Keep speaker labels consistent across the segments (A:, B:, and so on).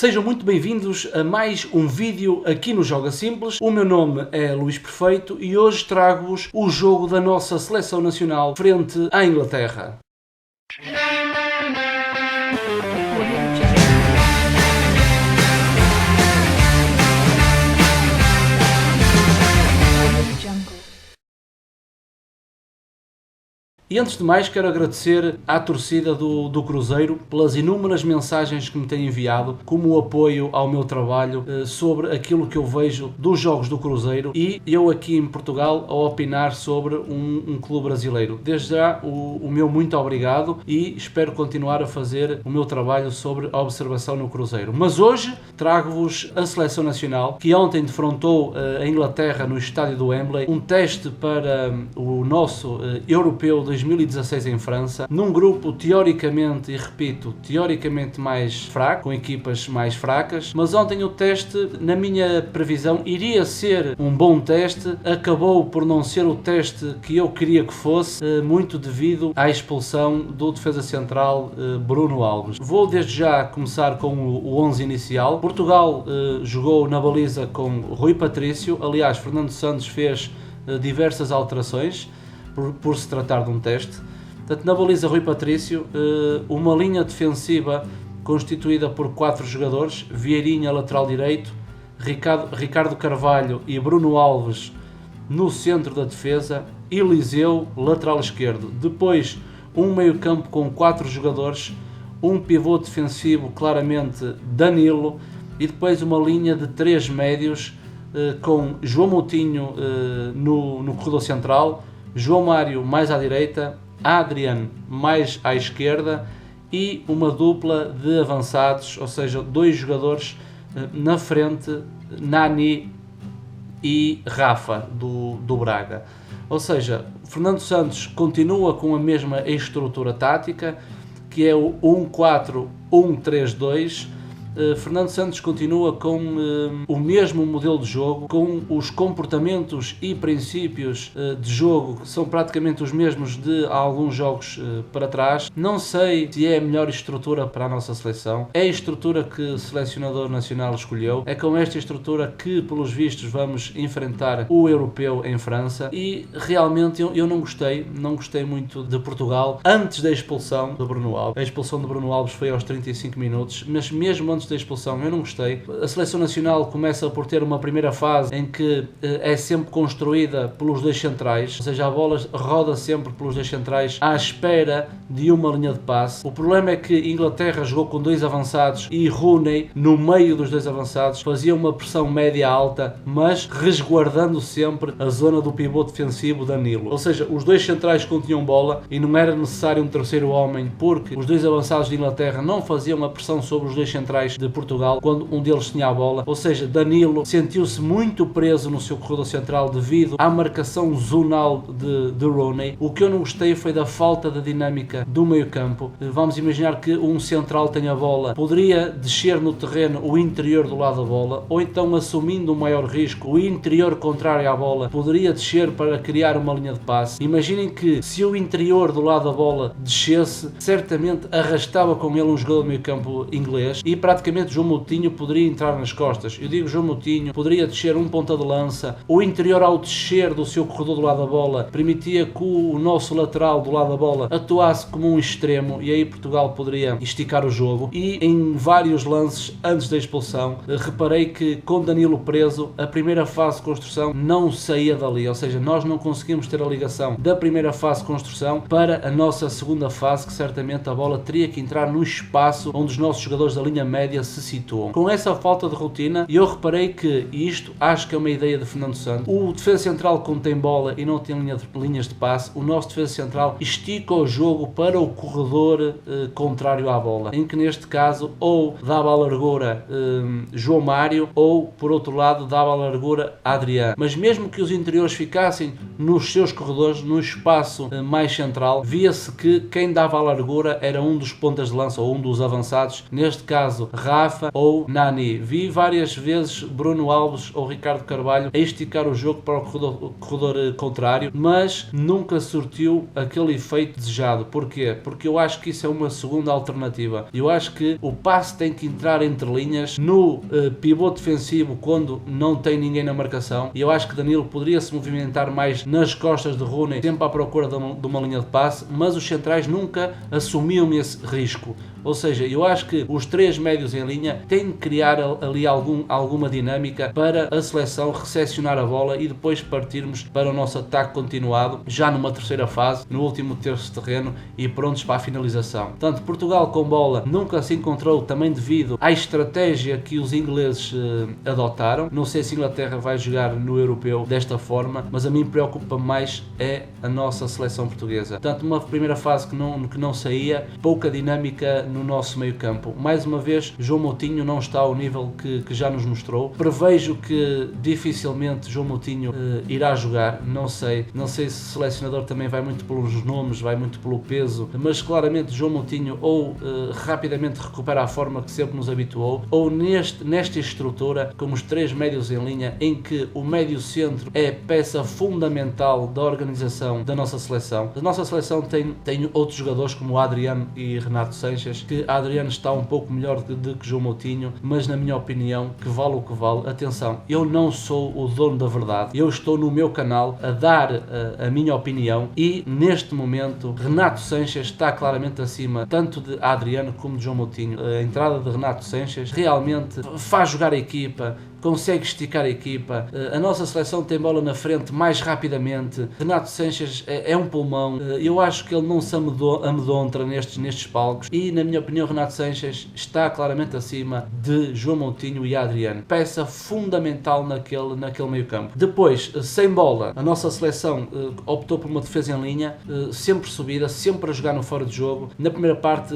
A: Sejam muito bem-vindos a mais um vídeo aqui no Joga Simples. O meu nome é Luís Perfeito e hoje trago-vos o jogo da nossa seleção nacional frente à Inglaterra. E antes de mais quero agradecer à torcida do Cruzeiro pelas inúmeras mensagens que me têm enviado como apoio ao meu trabalho sobre aquilo que eu vejo dos jogos do Cruzeiro e eu aqui em Portugal a opinar sobre um clube brasileiro. Desde já o meu muito obrigado e espero continuar a fazer o meu trabalho sobre a observação no Cruzeiro. Mas hoje trago-vos a seleção nacional que ontem defrontou a Inglaterra no estádio do Wembley, um teste para o nosso europeu 2016 em França, num grupo teoricamente, e repito, teoricamente mais fraco, com equipas mais fracas, mas ontem o teste, na minha previsão, iria ser um bom teste, acabou por não ser o teste que eu queria que fosse, muito devido à expulsão do defesa central Bruno Alves. Vou desde já começar com o 11 inicial. Portugal jogou na baliza com Rui Patrício, aliás, Fernando Santos fez diversas alterações, por se tratar de um teste. Portanto, na baliza Rui Patrício, uma linha defensiva constituída por 4 jogadores: Vieirinha, lateral direito, Ricardo Carvalho e Bruno Alves no centro da defesa, Eliseu, lateral esquerdo. Depois, um meio-campo com 4 jogadores, um pivô defensivo, claramente Danilo, e depois uma linha de 3 médios com João Moutinho no corredor central, João Mário mais à direita, Adrian mais à esquerda e uma dupla de avançados, ou seja, 2 jogadores na frente, Nani e Rafa do Braga. Ou seja, Fernando Santos continua com a mesma estrutura tática, que é o 1-4-1-3-2. Fernando Santos continua com o mesmo modelo de jogo, com os comportamentos e princípios de jogo que são praticamente os mesmos de alguns jogos para trás. Não sei se é a melhor estrutura para a nossa seleção. É a estrutura que o selecionador nacional escolheu. É com esta estrutura que, pelos vistos, vamos enfrentar o europeu em França. E realmente eu não gostei muito de Portugal antes da expulsão de Bruno Alves. A expulsão de Bruno Alves foi aos 35 minutos, mas mesmo antes da expulsão eu não gostei. A seleção nacional começa por ter uma primeira fase em que é sempre construída pelos 2 centrais, ou seja, a bola roda sempre pelos 2 centrais à espera de uma linha de passe. O problema é que Inglaterra jogou com 2 avançados e Rooney no meio dos 2 avançados fazia uma pressão média alta, mas resguardando sempre a zona do pivô defensivo Danilo. Ou seja, os 2 centrais continham bola e não era necessário um terceiro homem, porque os 2 avançados de Inglaterra não faziam a pressão sobre os 2 centrais de Portugal quando um deles tinha a bola. Ou seja, Danilo sentiu-se muito preso no seu corredor central devido à marcação zonal de Rooney. O que eu não gostei foi da falta de dinâmica do meio campo. Vamos imaginar que um central tem a bola, poderia descer no terreno o interior do lado da bola, ou então, assumindo um maior risco, o interior contrário à bola poderia descer para criar uma linha de passe. Imaginem que se o interior do lado da bola descesse, certamente arrastava com ele um jogador do meio campo inglês e praticamente João Moutinho poderia entrar nas costas. Eu digo João Moutinho, poderia descer um ponta de lança. O interior, ao descer do seu corredor do lado da bola, permitia que o nosso lateral do lado da bola atuasse como um extremo e aí Portugal poderia esticar o jogo. E em vários lances antes da expulsão, reparei que com Danilo preso, a primeira fase de construção não saía dali, ou seja, nós não conseguimos ter a ligação da primeira fase de construção para a nossa segunda fase, que certamente a bola teria que entrar no espaço onde os nossos jogadores da linha média se situam. Com essa falta de rotina, eu reparei que, e isto acho que é uma ideia de Fernando Santos, o defesa central, quando tem bola e não tem linhas de passe, o nosso defesa central estica o jogo para o corredor contrário à bola, em que neste caso ou dava a largura João Mário ou, por outro lado, dava a largura Adrian. Mas mesmo que os interiores ficassem nos seus corredores, no espaço mais central, via-se que quem dava a largura era um dos pontas de lança ou um dos avançados, neste caso Rafa ou Nani. Vi várias vezes Bruno Alves ou Ricardo Carvalho a esticar o jogo para o corredor contrário, mas nunca surtiu aquele efeito desejado. Porquê? Porque eu acho que isso é uma segunda alternativa. Eu acho que o passe tem que entrar entre linhas no pivô defensivo quando não tem ninguém na marcação, e eu acho que Danilo poderia se movimentar mais nas costas de Rooney, sempre à procura de uma linha de passe, mas os centrais nunca assumiam esse risco. Ou seja, eu acho que os três médios em linha têm de criar ali alguma dinâmica para a seleção recepcionar a bola e depois partirmos para o nosso ataque continuado, já numa terceira fase, no último terço de terreno e prontos para a finalização. Portanto, Portugal com bola nunca se encontrou, também devido à estratégia que os ingleses adotaram. Não sei se a Inglaterra vai jogar no europeu desta forma, mas a mim preocupa mais é a nossa seleção portuguesa. Portanto, uma primeira fase que não saía, pouca dinâmica no nosso meio campo. Mais uma vez, João Moutinho não está ao nível que já nos mostrou. Prevejo que dificilmente João Moutinho irá jogar, não sei se o selecionador também vai muito pelos nomes, vai muito pelo peso, mas claramente João Moutinho ou rapidamente recupera a forma que sempre nos habituou, ou nesta estrutura, com os três médios em linha, em que o médio centro é peça fundamental da organização da nossa seleção. A nossa seleção tem outros jogadores como Adriano e Renato Sanches, que Adriano está um pouco melhor do que João Moutinho, mas na minha opinião, que vale o que vale. Atenção, eu não sou o dono da verdade, eu estou no meu canal a dar a minha opinião e neste momento Renato Sanches está claramente acima tanto de Adriano como de João Moutinho. A entrada de Renato Sanches realmente faz jogar a equipa, consegue esticar a equipa, a nossa seleção tem bola na frente mais rapidamente. Renato Sanches é um pulmão, eu acho que ele não se amedronta nestes palcos e, na minha opinião, Renato Sanches está claramente acima de João Moutinho e Adriano, peça fundamental naquele meio campo. Depois, sem bola, a nossa seleção optou por uma defesa em linha, sempre subida, sempre a jogar no fora de jogo. Na primeira parte,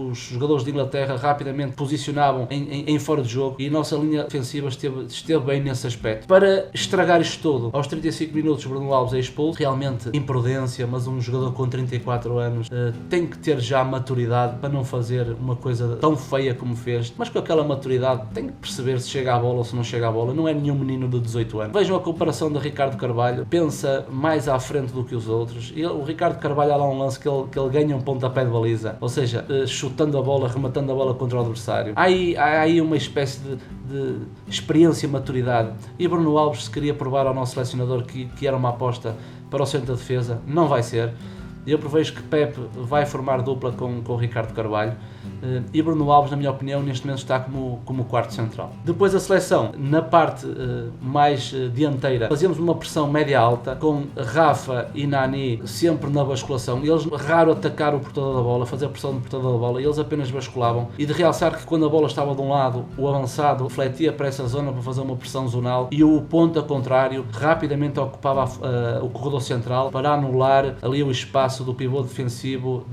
A: os jogadores de Inglaterra rapidamente posicionavam em fora de jogo e a nossa linha defensiva esteve bem nesse aspecto. Para estragar isto tudo, aos 35 minutos Bruno Alves é expulso, realmente imprudência, mas um jogador com 34 anos tem que ter já maturidade para não fazer uma coisa tão feia como fez, mas com aquela maturidade tem que perceber se chega à bola ou se não chega à bola, não é nenhum menino de 18 anos. Vejam a comparação de Ricardo Carvalho, pensa mais à frente do que os outros, e o Ricardo Carvalho há lá um lance que ele ganha um pontapé de baliza, ou seja, chutando a bola, rematando a bola contra o adversário. Há aí uma espécie de experiência e maturidade, e Bruno Alves se queria provar ao nosso selecionador que era uma aposta para o centro da defesa, não vai ser. Eu prevejo que Pepe vai formar dupla com o Ricardo Carvalho e Bruno Alves, na minha opinião, neste momento está como quarto central. Depois a seleção, na parte mais dianteira, fazemos uma pressão média-alta com Rafa e Nani sempre na basculação. Eles raro atacar o portador da bola, fazer a pressão do portador da bola, eles apenas basculavam. E de realçar que quando a bola estava de um lado, o avançado refletia para essa zona para fazer uma pressão zonal e o ponta contrário rapidamente ocupava o corredor central para anular ali o espaço do pivô defensivo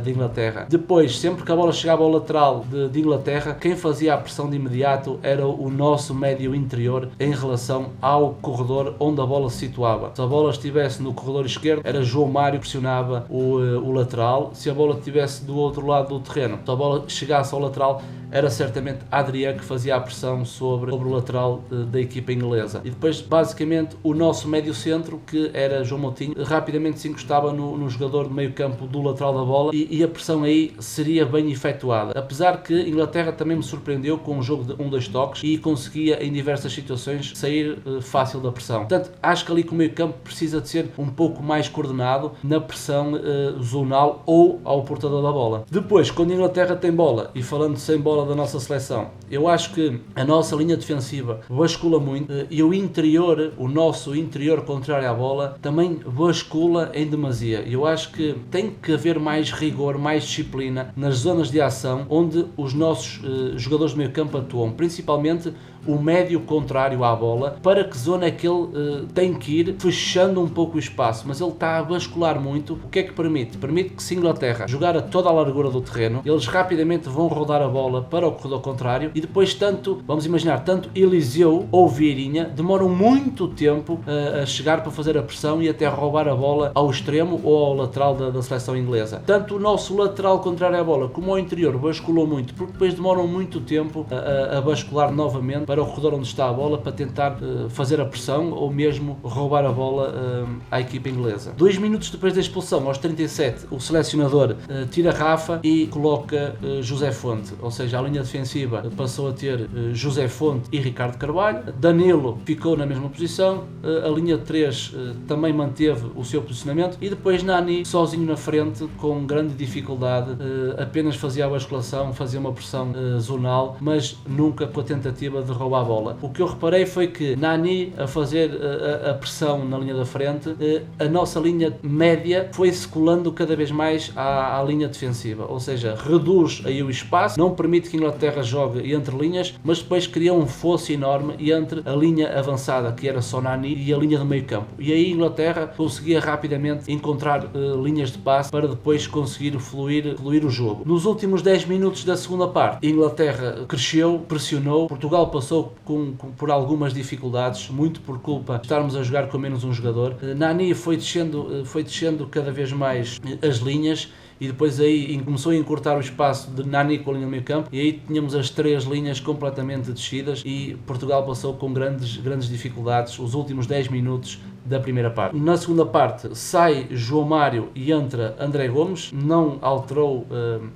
A: de Inglaterra. Depois, sempre que a bola chegava ao lateral de Inglaterra, quem fazia a pressão de imediato era o nosso médio interior em relação ao corredor onde a bola se situava. Se a bola estivesse no corredor esquerdo, era João Mário que pressionava o lateral. Se a bola estivesse do outro lado do terreno, se a bola chegasse ao lateral, era certamente Adriano que fazia a pressão sobre o lateral da equipa inglesa. E depois, basicamente, o nosso médio centro, que era João Moutinho, rapidamente se encostava no jogador de meio campo do lateral da bola e a pressão aí seria bem efetuada. Apesar que a Inglaterra também me surpreendeu com um jogo de 1-2 toques e conseguia em diversas situações sair fácil da pressão. Portanto, acho que ali que o meio campo precisa de ser um pouco mais coordenado na pressão zonal ou ao portador da bola. Depois, quando a Inglaterra tem bola, e falando sem bola da nossa seleção, eu acho que a nossa linha defensiva bascula muito e o nosso interior contrário à bola também bascula em demasia. Eu acho que tem que haver mais rigor, mais disciplina nas zonas de ação onde os nossos jogadores de meio campo atuam, principalmente o médio contrário à bola, para que zona é que ele tem que ir, fechando um pouco o espaço, mas ele está a bascular muito. O que é que permite? Permite que, se Inglaterra jogar a toda a largura do terreno, eles rapidamente vão rodar a bola para o corredor contrário, e depois vamos imaginar, tanto Eliseu ou Vieirinha demoram muito tempo a chegar para fazer a pressão e até roubar a bola ao extremo ou ao lateral da seleção inglesa. Tanto o nosso lateral contrário à bola como o interior basculou muito, porque depois demoram muito tempo a bascular novamente para o corredor onde está a bola, para tentar fazer a pressão ou mesmo roubar a bola à equipa inglesa. 2 minutos depois da expulsão, aos 37, o selecionador tira Rafa e coloca José Fonte, ou seja, a linha defensiva passou a ter José Fonte e Ricardo Carvalho. Danilo ficou na mesma posição, a linha de 3 também manteve o seu posicionamento, e depois Nani sozinho na frente, com grande dificuldade, apenas fazia a basculação, fazia uma pressão zonal, mas nunca com a tentativa de roubar a bola. O que eu reparei foi que Nani, a fazer a pressão na linha da frente, a nossa linha média foi-se colando cada vez mais à linha defensiva, ou seja, reduz aí o espaço, não permite que a Inglaterra jogue entre linhas, mas depois cria um fosso enorme entre a linha avançada, que era só Nani, e a linha de meio campo, e aí a Inglaterra conseguia rapidamente encontrar linhas de passe para depois conseguir fluir o jogo. Nos últimos 10 minutos da segunda parte, a Inglaterra cresceu, pressionou, Portugal passou por algumas dificuldades, muito por culpa de estarmos a jogar com menos um jogador. Nani foi descendo cada vez mais as linhas, e depois aí começou a encurtar o espaço de Nani com a linha do meio campo, e aí tínhamos as 3 linhas completamente descidas, e Portugal passou com grandes dificuldades os últimos 10 minutos da primeira parte. Na segunda parte sai João Mário e entra André Gomes, não alterou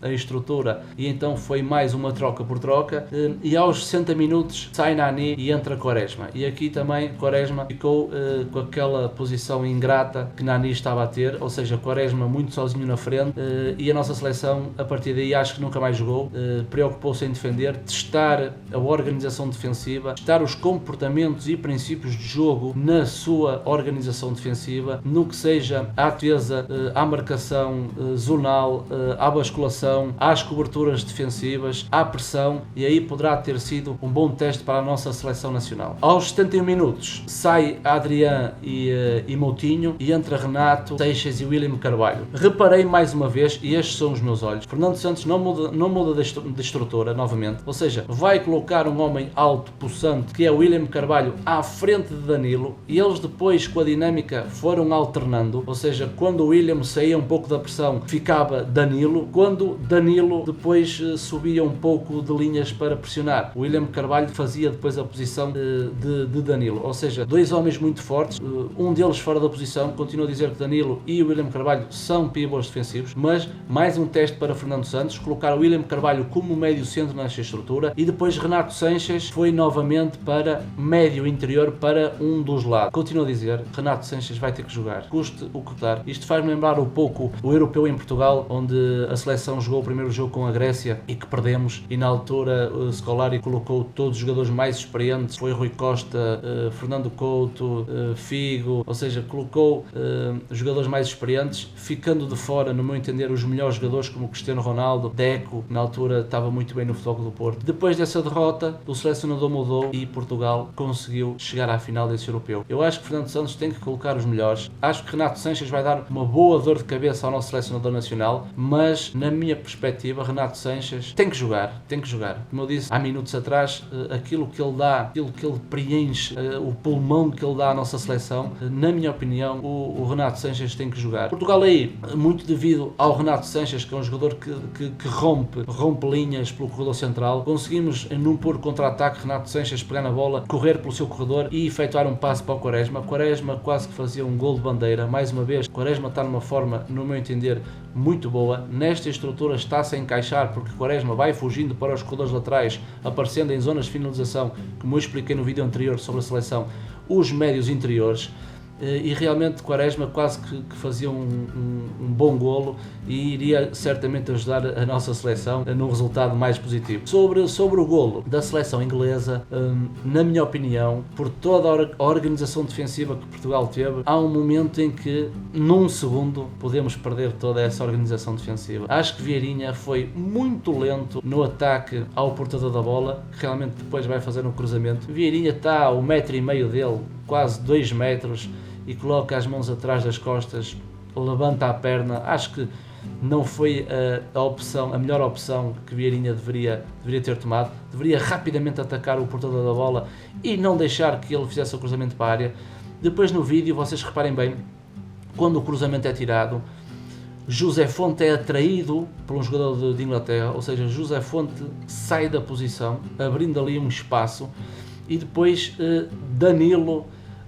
A: a estrutura, e então foi mais uma troca por troca, e aos 60 minutos sai Nani e entra Quaresma, e aqui também Quaresma ficou com aquela posição ingrata que Nani estava a ter, ou seja, Quaresma muito sozinho na frente, e a nossa seleção a partir daí acho que nunca mais jogou. Preocupou-se em defender, testar a organização defensiva, testar os comportamentos e princípios de jogo na sua organização defensiva, no que seja à defesa, à marcação zonal, à basculação, às coberturas defensivas, à pressão, e aí poderá ter sido um bom teste para a nossa seleção nacional. Aos 71 minutos sai Adrián e Moutinho, e entra Renato, Seixas e William Carvalho. Reparei mais uma vez, e estes são os meus olhos, Fernando Santos não muda de estrutura novamente, ou seja, vai colocar um homem alto, possante, que é William Carvalho, à frente de Danilo, e eles depois, com a dinâmica, foram alternando, ou seja, quando o William saía um pouco da pressão, ficava Danilo, quando Danilo depois subia um pouco de linhas para pressionar, o William Carvalho fazia depois a posição de Danilo, ou seja, 2 homens muito fortes, um deles fora da posição. Continuo a dizer que Danilo e o William Carvalho são pivôs defensivos, mas mais um teste para Fernando Santos, colocar o William Carvalho como médio centro nesta estrutura, e depois Renato Sanches foi novamente para médio interior para um dos lados. Continuo a dizer, Renato Sanches vai ter que jogar, custe o que custar. Isto faz-me lembrar um pouco o europeu em Portugal, onde a seleção jogou o primeiro jogo com a Grécia e que perdemos, e na altura o Scolari colocou todos os jogadores mais experientes, foi Rui Costa, Fernando Couto, Figo, ou seja, colocou jogadores mais experientes, ficando de fora, no meu entender, os melhores jogadores como Cristiano Ronaldo, Deco, na altura estava muito bem no Futebol Clube do Porto. Depois dessa derrota, o selecionador mudou e Portugal conseguiu chegar à final desse europeu. Eu acho que Fernando Santos tem que colocar os melhores. Acho que Renato Sanches vai dar uma boa dor de cabeça ao nosso selecionador nacional, mas na minha perspectiva, Renato Sanches tem que jogar. Como eu disse há minutos atrás, aquilo que ele dá, aquilo que ele preenche, o pulmão que ele dá à nossa seleção, na minha opinião, o Renato Sanches tem que jogar. Portugal aí, muito devido ao Renato Sanches, que é um jogador que rompe linhas pelo corredor central, conseguimos num puro contra-ataque Renato Sanches pegar na bola, correr pelo seu corredor e efetuar um passe para o Quaresma. Quaresma quase que fazia um gol de bandeira. Mais uma vez, Quaresma está numa forma, no meu entender, muito boa. Nesta estrutura está-se a encaixar, porque Quaresma vai fugindo para os corredores laterais, aparecendo em zonas de finalização, como eu expliquei no vídeo anterior sobre a seleção, os médios interiores. e realmente Quaresma quase que fazia um bom golo e iria certamente ajudar a nossa seleção num resultado mais positivo. Sobre o golo da seleção inglesa, na minha opinião, por toda a organização defensiva que Portugal teve, há um momento em que num segundo podemos perder toda essa organização defensiva. Acho que Vieirinha foi muito lento no ataque ao portador da bola, que realmente depois vai fazer um cruzamento. Vieirinha está a 1,5 m dele, quase 2 metros, e coloca as mãos atrás das costas, levanta a perna. Acho que não foi a melhor opção que Vieirinha deveria ter tomado. Deveria rapidamente atacar o portador da bola e não deixar que ele fizesse o cruzamento para a área. Depois no vídeo, vocês reparem bem, quando o cruzamento é tirado, José Fonte é atraído por um jogador de Inglaterra, ou seja, José Fonte sai da posição, abrindo ali um espaço, e depois Danilo,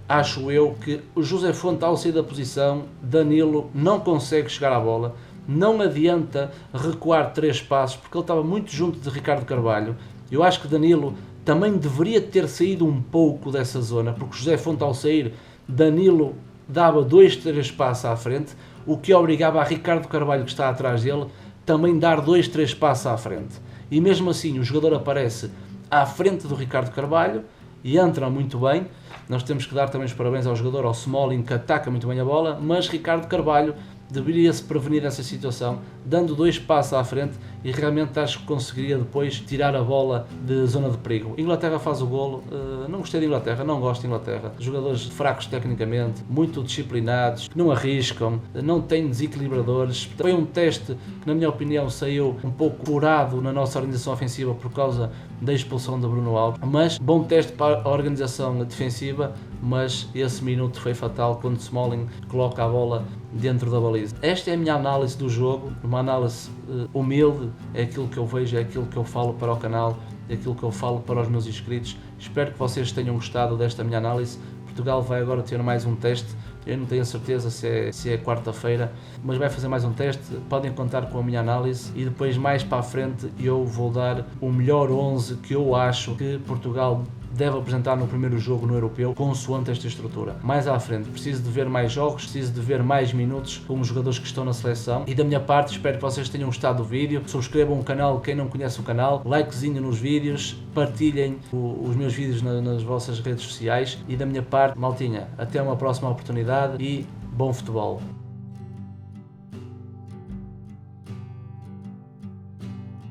A: acho eu que o José Fonte, ao sair da posição, Danilo não consegue chegar à bola, não adianta recuar 3 passos, porque ele estava muito junto de Ricardo Carvalho. Eu acho que Danilo também deveria ter saído um pouco dessa zona, porque José Fonte, ao sair, Danilo dava 2, 3 passos à frente, o que obrigava a Ricardo Carvalho, que está atrás dele, também dar 2, 3 passos à frente. E mesmo assim o jogador aparece à frente do Ricardo Carvalho e entra muito bem. Nós temos que dar também os parabéns ao jogador, ao Smalling, que ataca muito bem a bola, mas Ricardo Carvalho deveria-se prevenir essa situação, dando 2 passos à frente, e realmente acho que conseguiria depois tirar a bola de zona de perigo. Inglaterra faz o golo, não gostei de Inglaterra, não gosto de Inglaterra. Jogadores fracos tecnicamente, muito disciplinados, que não arriscam, não têm desequilibradores. Foi um teste que, na minha opinião, saiu um pouco curado na nossa organização ofensiva por causa da expulsão de Bruno Alves, mas bom teste para a organização defensiva, mas esse minuto foi fatal quando Smalling coloca a bola dentro da baliza. Esta é a minha análise do jogo, uma análise humilde, é aquilo que eu vejo, é aquilo que eu falo para o canal, é aquilo que eu falo para os meus inscritos. Espero que vocês tenham gostado desta minha análise. Portugal vai agora ter mais um teste, eu não tenho a certeza se é quarta-feira, mas vai fazer mais um teste. Podem contar com a minha análise e depois mais para a frente eu vou dar o melhor 11 que eu acho que Portugal deve apresentar no primeiro jogo no Europeu, consoante esta estrutura. Mais à frente, preciso de ver mais jogos, preciso de ver mais minutos com os jogadores que estão na seleção. E da minha parte, espero que vocês tenham gostado do vídeo. Subscrevam o canal, quem não conhece o canal, likezinho nos vídeos, partilhem os meus vídeos nas vossas redes sociais. E da minha parte, maltinha, até uma próxima oportunidade e bom futebol.